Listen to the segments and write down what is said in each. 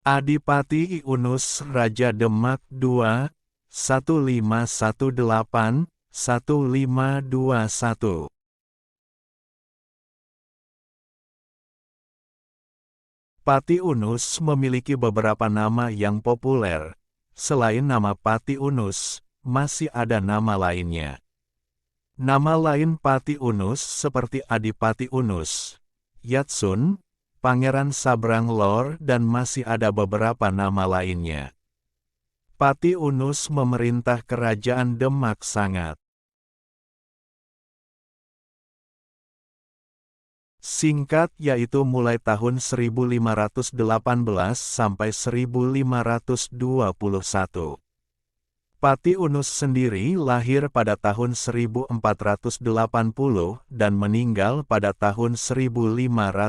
Adipati Yunus Raja Demak II, 1518-1521. Pati Yunus memiliki beberapa nama yang populer. Selain nama Pati Yunus, masih ada nama lainnya. Nama lain Pati Yunus seperti Adipati Yunus, Yatsun, Pangeran Sabrang Lor dan masih ada beberapa nama lainnya. Pati Yunus memerintah kerajaan Demak sangat singkat, yaitu mulai tahun 1518 sampai 1521. Pati Yunus sendiri lahir pada tahun 1480 dan meninggal pada tahun 1521.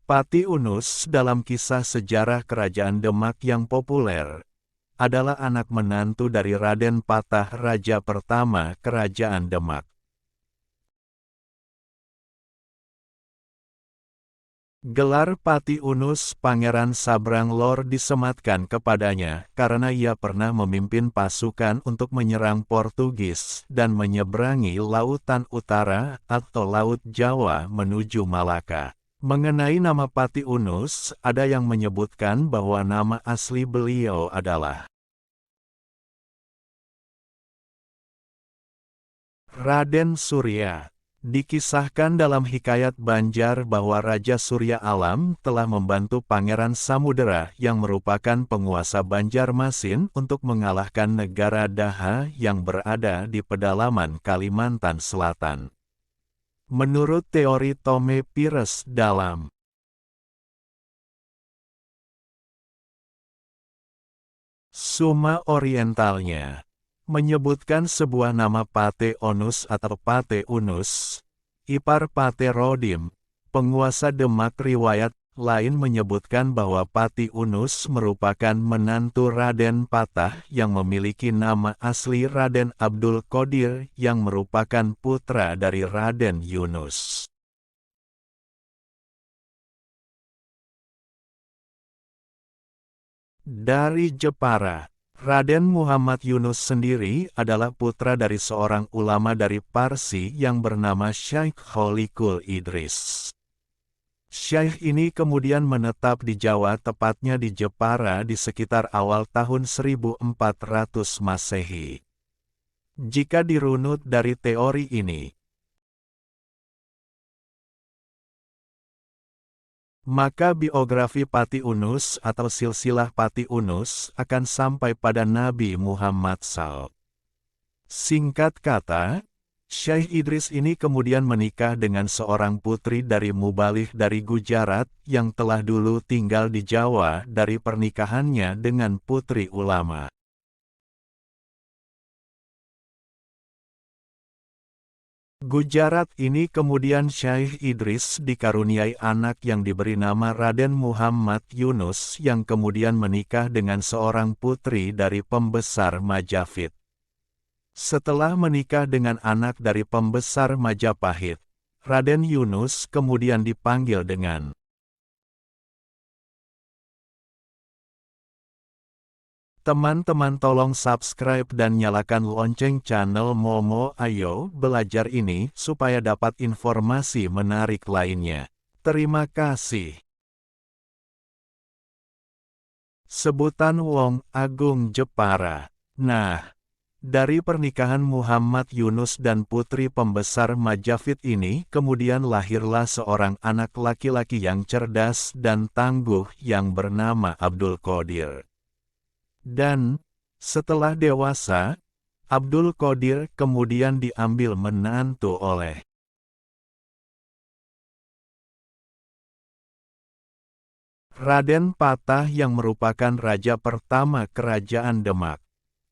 Pati Yunus dalam kisah sejarah kerajaan Demak yang populer adalah anak menantu dari Raden Patah, raja pertama kerajaan Demak. Gelar Pati Yunus Pangeran Sabrang Lor disematkan kepadanya karena ia pernah memimpin pasukan untuk menyerang Portugis dan menyeberangi Lautan Utara atau Laut Jawa menuju Malaka. Mengenai nama Pati Yunus, ada yang menyebutkan bahwa nama asli beliau adalah Raden Surya. Dikisahkan dalam hikayat Banjar bahwa Raja Surya Alam telah membantu Pangeran Samudera yang merupakan penguasa Banjarmasin untuk mengalahkan negara Daha yang berada di pedalaman Kalimantan Selatan. Menurut teori Tome Pires dalam Suma Orientalnya, menyebutkan sebuah nama Pate Onus atau Pate Unus, ipar Pate Rodim, penguasa Demak. Riwayat lain menyebutkan bahwa Pati Unus merupakan menantu Raden Patah yang memiliki nama asli Raden Abdul Qadir yang merupakan putra dari Raden Yunus. Dari Jepara, Raden Muhammad Yunus sendiri adalah putra dari seorang ulama dari Parsi yang bernama Syekh Kholikul Idris. Syekh ini kemudian menetap di Jawa, tepatnya di Jepara di sekitar awal tahun 1400 Masehi. Jika dirunut dari teori ini, maka biografi Pati Yunus atau silsilah Pati Yunus akan sampai pada Nabi Muhammad SAW. Singkat kata, Syekh Idris ini kemudian menikah dengan seorang putri dari Mubalih dari Gujarat yang telah dulu tinggal di Jawa dari pernikahannya dengan putri ulama. Gujarat ini kemudian Syekh Idris dikaruniai anak yang diberi nama Raden Muhammad Yunus yang kemudian menikah dengan seorang putri dari pembesar Majapahit. Setelah menikah dengan anak dari pembesar Majapahit, Raden Yunus kemudian dipanggil dengan teman-teman. Tolong subscribe dan nyalakan lonceng channel Momo Ayo Belajar ini supaya dapat informasi menarik lainnya. Terima kasih. Sebutan Wong Agung Jepara. Nah, dari pernikahan Muhammad Yunus dan putri pembesar Majapahit ini kemudian lahirlah seorang anak laki-laki yang cerdas dan tangguh yang bernama Abdul Qadir. Dan, setelah dewasa, Abdul Qadir kemudian diambil menantu oleh Raden Patah yang merupakan raja pertama kerajaan Demak.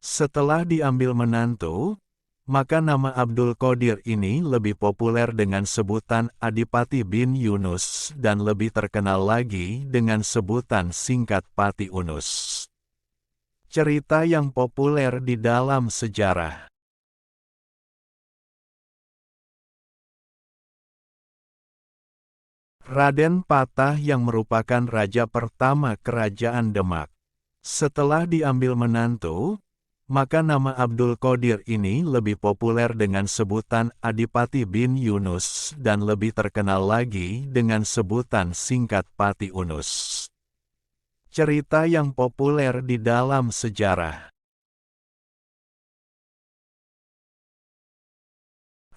Setelah diambil menantu, maka nama Abdul Qadir ini lebih populer dengan sebutan Adipati bin Yunus dan lebih terkenal lagi dengan sebutan singkat Pati Yunus. Cerita yang populer di dalam sejarah. Raden Patah yang merupakan raja pertama Kerajaan Demak. Setelah diambil menantu, maka nama Abdul Qadir ini lebih populer dengan sebutan Adipati bin Yunus dan lebih terkenal lagi dengan sebutan singkat Pati Unus. Cerita yang populer di dalam sejarah.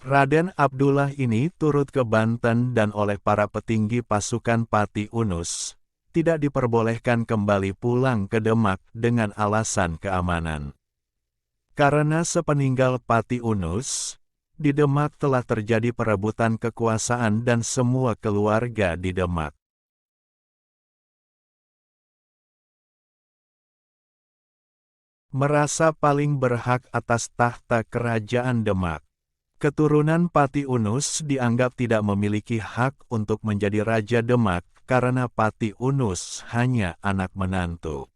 Raden Abdullah ini turut ke Banten dan oleh para petinggi pasukan Pati Unus, tidak diperbolehkan kembali pulang ke Demak dengan alasan keamanan. Karena sepeninggal Pati Unus, di Demak telah terjadi perebutan kekuasaan dan semua keluarga di Demak merasa paling berhak atas tahta Kerajaan Demak. Keturunan Pati Unus dianggap tidak memiliki hak untuk menjadi Raja Demak karena Pati Unus hanya anak menantu.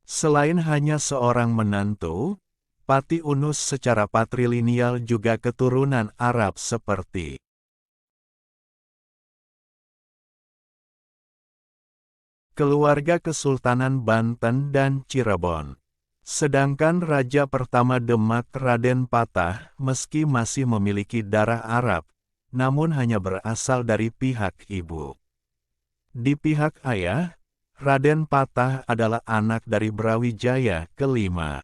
Selain hanya seorang menantu, Pati Unus secara patrilineal juga keturunan Arab seperti keluarga Kesultanan Banten dan Cirebon. Sedangkan Raja pertama Demak Raden Patah meski masih memiliki darah Arab, namun hanya berasal dari pihak ibu. Di pihak ayah, Raden Patah adalah anak dari Brawijaya kelima.